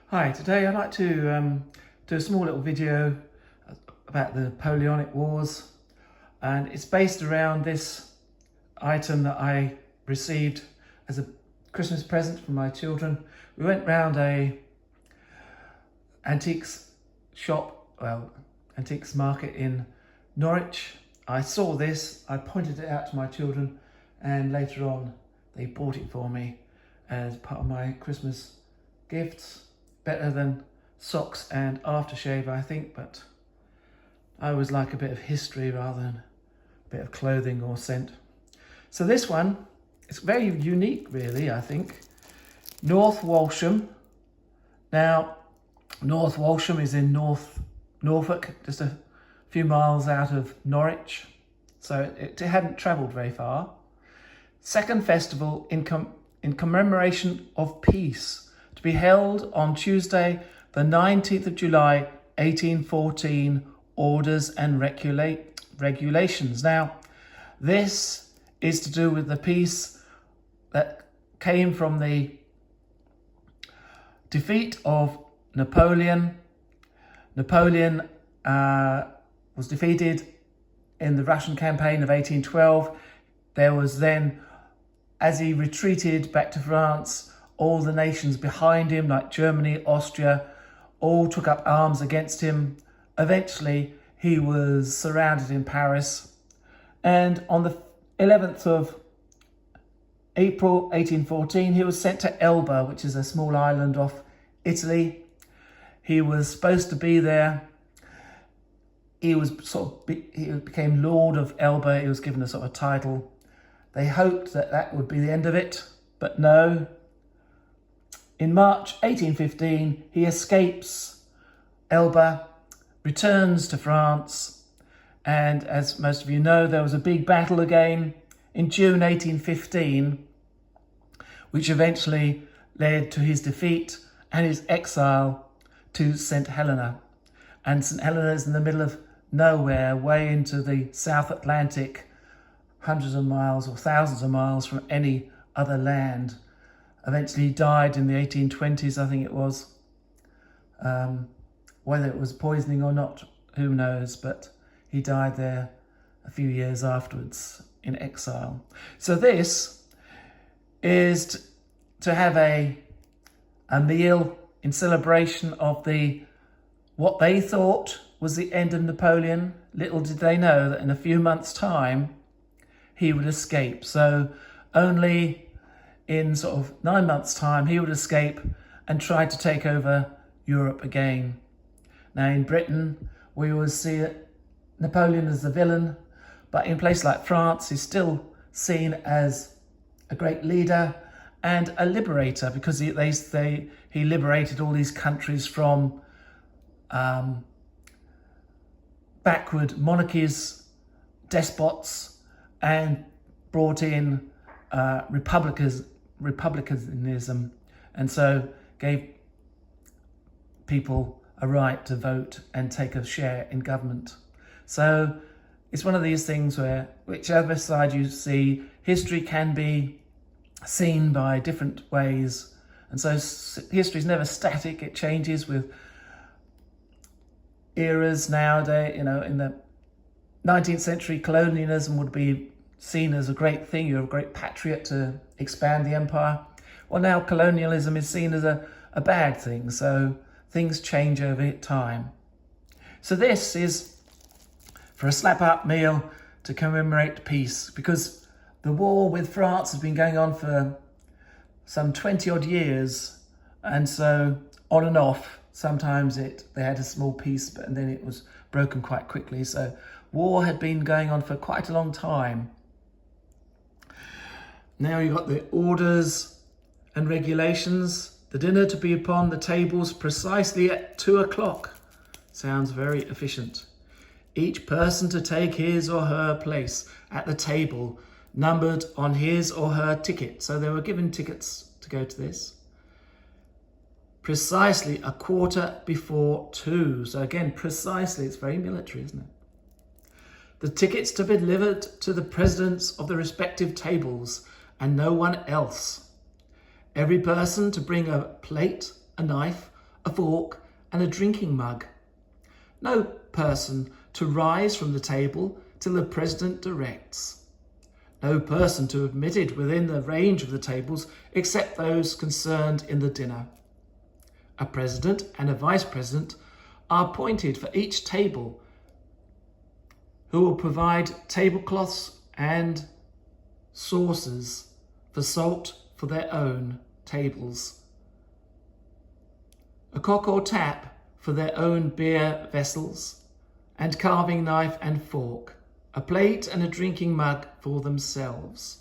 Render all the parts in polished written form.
Hi, today I'd like to do a small little video about the Napoleonic Wars, and it's based around this item that I received as a Christmas present from my children. We went round a antiques shop, antiques market in Norwich. I saw this, I pointed it out to my children, and later on they bought it for me as part of my Christmas gifts. Better than socks and aftershave, I think, but I always like a bit of history rather than a bit of clothing or scent. So this one, it's very unique really, I think. North Walsham. Now, North Walsham is in Norfolk, just a few miles out of Norwich. So it hadn't travelled very far. Second festival in commemoration of peace, to be held on Tuesday, the 19th of July, 1814, orders and regulations. Now, this is to do with the peace that came from the defeat of Napoleon. Napoleon was defeated in the Russian campaign of 1812. There was then, as he retreated back to France, all the nations behind him, like Germany, Austria, all took up arms against him. Eventually, he was surrounded in Paris. And on the 11th of April 1814, he was sent to Elba, which is a small island off Italy. He was supposed to be there. He became Lord of Elba. He was given a sort of title. They hoped that that would be the end of it, but no. In March 1815, he escapes Elba, returns to France, and as most of you know, there was a big battle again in June 1815, which eventually led to his defeat and his exile to St. Helena. And St. Helena is in the middle of nowhere, way into the South Atlantic, hundreds of miles or thousands of miles from any other land. Eventually died in the 1820s, I think it was. Whether it was poisoning or not, who knows, but he died there a few years afterwards in exile. So this is to have a meal in celebration of what they thought was the end of Napoleon. Little did they know that in a few months' time, he would escape. So only in sort of 9 months' time, he would escape and try to take over Europe again. Now, in Britain, we always see Napoleon as the villain, but in places like France, he's still seen as a great leader and a liberator, because he liberated all these countries from backward monarchies, despots, and brought in republicanism, and so gave people a right to vote and take a share in government. So it's one of these things where, whichever side you see, history can be seen by different ways, and so history is never static. It changes with eras. Nowadays, in the 19th century, colonialism would be seen as a great thing. You're a great patriot to expand the empire. Well, now colonialism is seen as a bad thing. So things change over time. So this is for a slap-up meal to commemorate peace, because the war with France has been going on for some 20 odd years. And so on and off, sometimes they had a small peace, and then it was broken quite quickly. So war had been going on for quite a long time. Now you've got the orders and regulations. The dinner to be upon the tables precisely at 2 o'clock. Sounds very efficient. Each person to take his or her place at the table, numbered on his or her ticket. So they were given tickets to go to this. Precisely a quarter before 2. So again, precisely, it's very military, isn't it? The tickets to be delivered to the presidents of the respective tables and no one else. Every person to bring a plate, a knife, a fork and a drinking mug. No person to rise from the table till the president directs. No person to be admitted within the range of the tables except those concerned in the dinner. A president and a vice president are appointed for each table, who will provide tablecloths and saucers for salt for their own tables, a cock or tap for their own beer vessels, and carving knife and fork, a plate and a drinking mug for themselves.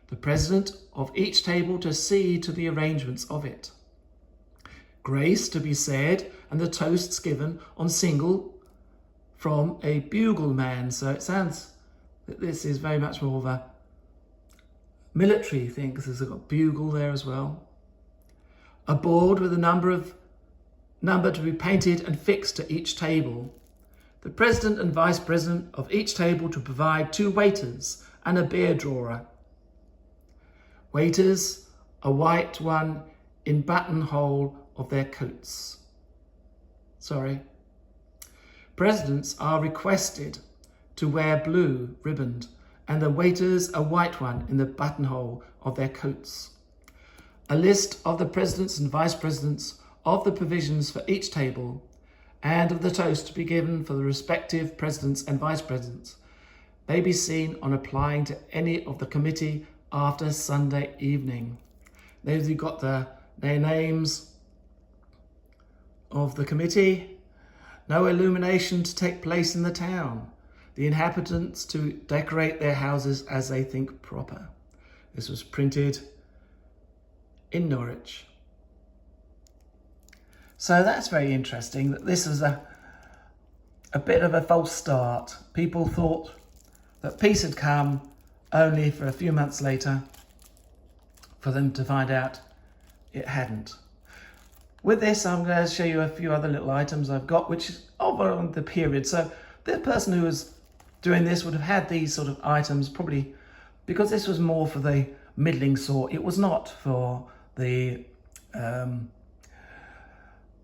The president of each table to see to the arrangements of it. Grace to be said and the toasts given on single from a bugle man. So it sounds that this is very much more of a military thing, because there's got bugle there as well. A board with a number to be painted and fixed to each table. The president and vice president of each table to provide 2 waiters and a beer drawer. Waiters, a white one in buttonhole of their coats. Presidents are requested to wear blue riband, and the waiters a white one in the buttonhole of their coats. A list of the presidents and vice presidents of the provisions for each table, and of the toast to be given for the respective presidents and vice presidents, may be seen on applying to any of the committee after Sunday evening. They've got their names of the committee. No illumination to take place in the town. The inhabitants to decorate their houses as they think proper. This was printed in Norwich. So that's very interesting, that this is a bit of a false start. People thought that peace had come, only for a few months later for them to find out it hadn't. With this, I'm going to show you a few other little items I've got, which is over the period. So the person who was doing this would have had these sort of items, probably because this was more for the middling sort. It was not for the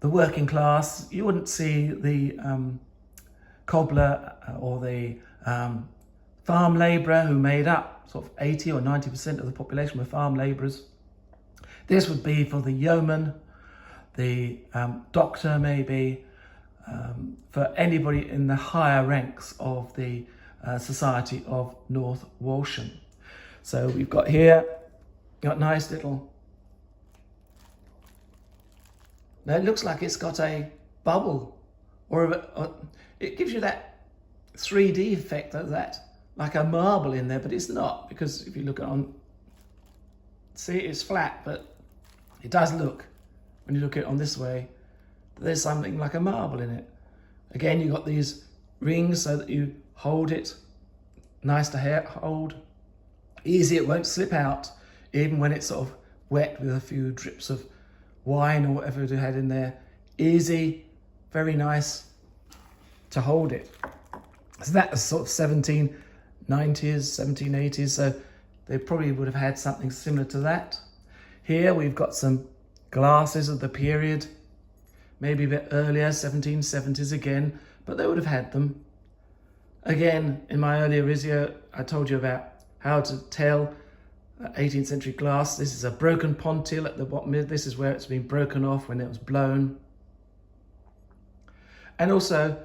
working class. You wouldn't see the cobbler or the farm labourer, who made up sort of 80 or 90% of the population were farm labourers. This would be for the yeoman, the doctor maybe, for anybody in the higher ranks of the society of North Walsham. So we've got here, got nice little, now it looks like it's got a bubble, or it gives you that 3D effect of that, like a marble in there, but it's not, because if you look on, see, it's flat, but it does look, when you look at it on this way, there's something like a marble in it. Again, you've got these rings so that you hold it, nice to hold, easy, it won't slip out, even when it's sort of wet with a few drips of wine or whatever you had in there. Easy, very nice to hold it. So that was sort of 1790s, 1780s, so they probably would have had something similar to that. Here we've got some glasses of the period, maybe a bit earlier, 1770s again, but they would have had them. Again, in my earlier video, I told you about how to tell 18th century glass. This is a broken pontil at the bottom. This is where it's been broken off when it was blown. And also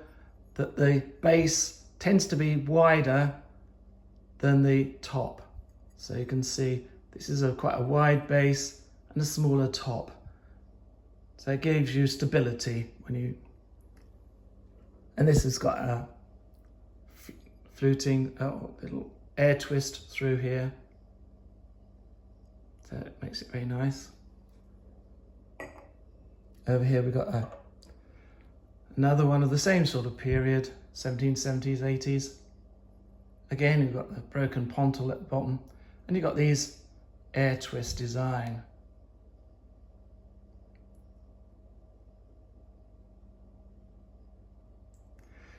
that the base tends to be wider than the top. So you can see this is quite a wide base and a smaller top. So it gives you stability when you, and this has got a fluting, little air twist through here. So it makes it very nice. Over here we've got another one of the same sort of period, 1770s, 80s. Again, you've got the broken pontil at the bottom, and you've got these air twist design.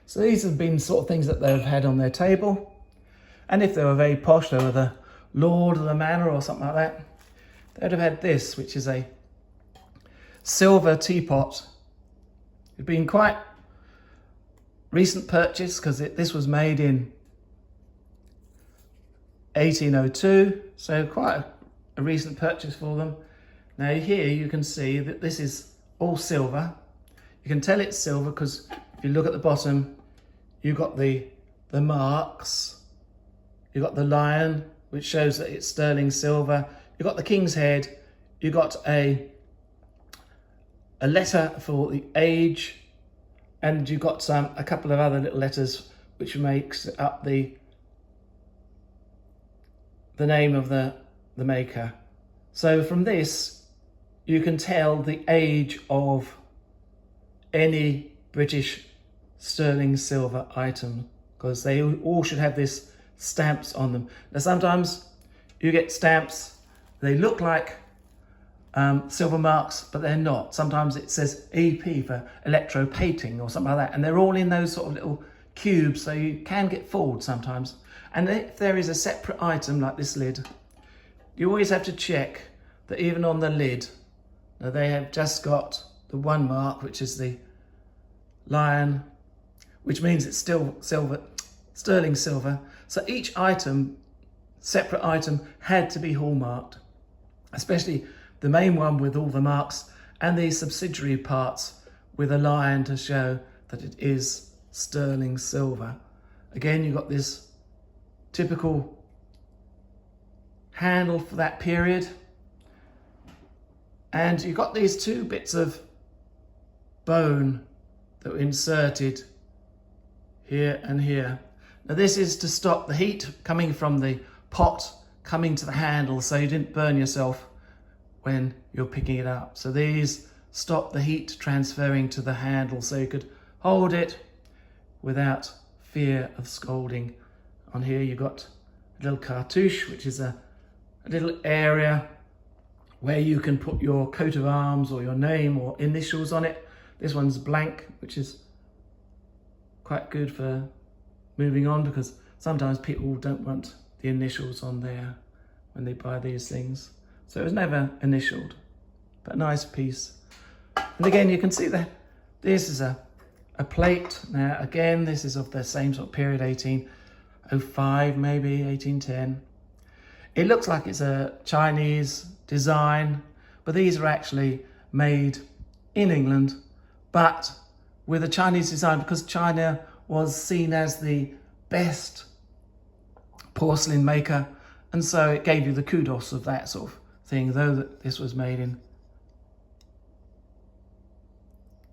So these have been sort of things that they've had on their table. And if they were very posh, they were the lord of the manor or something like that, they'd have had this, which is a silver teapot. It's been quite recent purchase because this was made in 1802, so quite a recent purchase for them. Now here you can see that this is all silver. You can tell it's silver because if you look at the bottom, you've got the marks, you've got the lion, which shows that it's sterling silver, you've got the king's head, you've got a letter for the age, and you've got a couple of other little letters which makes up the name of the maker. So from this you can tell the age of any British sterling silver item, because they all should have this stamps on them. Now sometimes you get stamps, they look like silver marks, but they're not. Sometimes it says EP for electroplating or something like that, and they're all in those sort of little cubes, so you can get fooled sometimes. And if there is a separate item like this lid, you always have to check that even on the lid, now they have just got the one mark, which is the lion, which means it's still silver, sterling silver. So each item, separate item, had to be hallmarked, especially the main one with all the marks and the subsidiary parts with a lion to show that it is sterling silver. Again, you've got this typical handle for that period, and you've got these two bits of bone that were inserted here and here. Now this is to stop the heat coming from the pot coming to the handle, so you didn't burn yourself when you're picking it up. So these stop the heat transferring to the handle, so you could hold it without fear of scalding. On here you've got a little cartouche, which is a little area where you can put your coat of arms or your name or initials on it. This one's blank, which is quite good for moving on, because sometimes people don't want the initials on there when they buy these things. So it was never initialed, but a nice piece. And again, you can see that this is a plate. Now again, this is of the same sort of period, 1805 maybe, 1810. It looks like it's a Chinese design, but these are actually made in England, but with a Chinese design, because China was seen as the best porcelain maker, and so it gave you the kudos of that sort of thing, though that this was made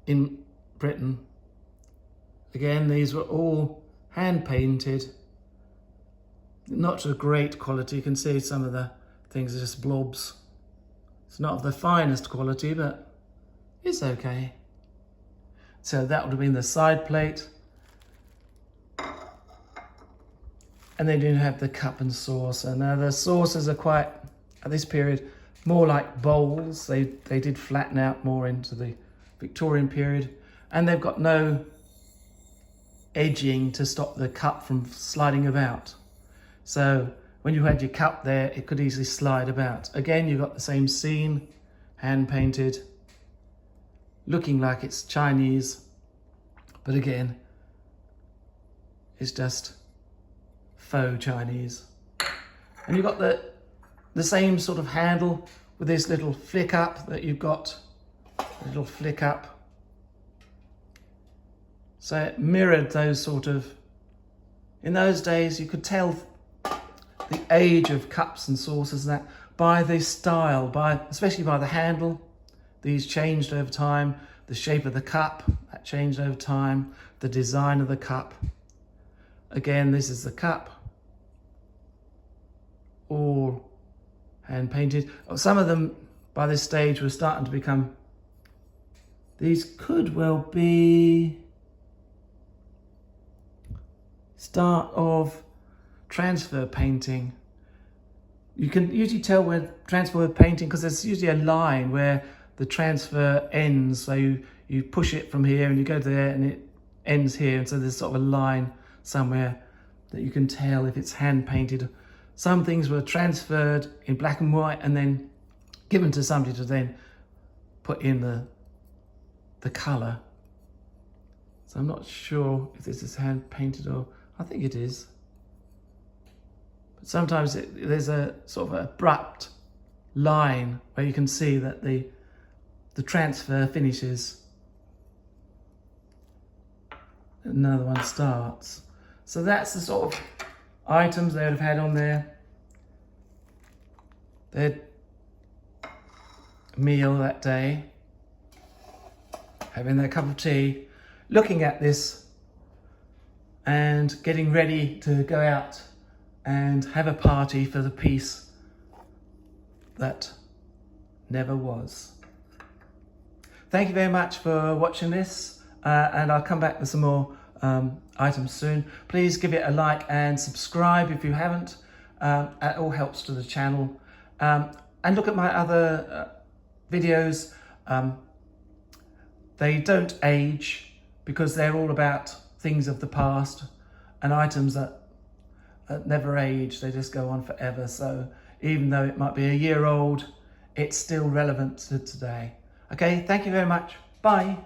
in Britain. Again, these were all hand painted, not to great quality. You can see some of the things are just blobs. It's not of the finest quality, but it's okay. So that would have been the side plate. And then you have the cup and saucer. Now the saucers are quite, at this period, more like bowls. They did flatten out more into the Victorian period. And they've got no edging to stop the cup from sliding about. So when you had your cup there, it could easily slide about. Again, you've got the same scene, hand painted, looking like it's Chinese, but again, it's just faux Chinese. And you've got the same sort of handle with this little flick up that you've got, a little flick up. So it mirrored those sort of, in those days you could tell the age of cups and saucers and that by the style, especially by the handle. These changed over time. The shape of the cup, that changed over time. The design of the cup. Again, this is the cup. All hand painted. Some of them by this stage were starting to become, these could well be start of transfer painting. You can usually tell where transfer painting, because there's usually a line where the transfer ends. So you push it from here and you go there and it ends here. And so there's sort of a line somewhere that you can tell if it's hand painted. Some things were transferred in black and white and then given to somebody to then put in the colour. So I'm not sure if this is hand painted or, I think it is. But sometimes there's a sort of abrupt line where you can see that the transfer finishes. Another one starts. So that's the sort of items they would have had on there. Their meal that day, having their cup of tea, looking at this and getting ready to go out and have a party for the peace that never was. Thank you very much for watching this, and I'll come back with some more items soon. Please give it a like and subscribe if you haven't. It all helps to the channel. And look at my other videos. They don't age because they're all about things of the past and items that never age. They just go on forever. So even though it might be a year old, it's still relevant to today. Okay, thank you very much. Bye.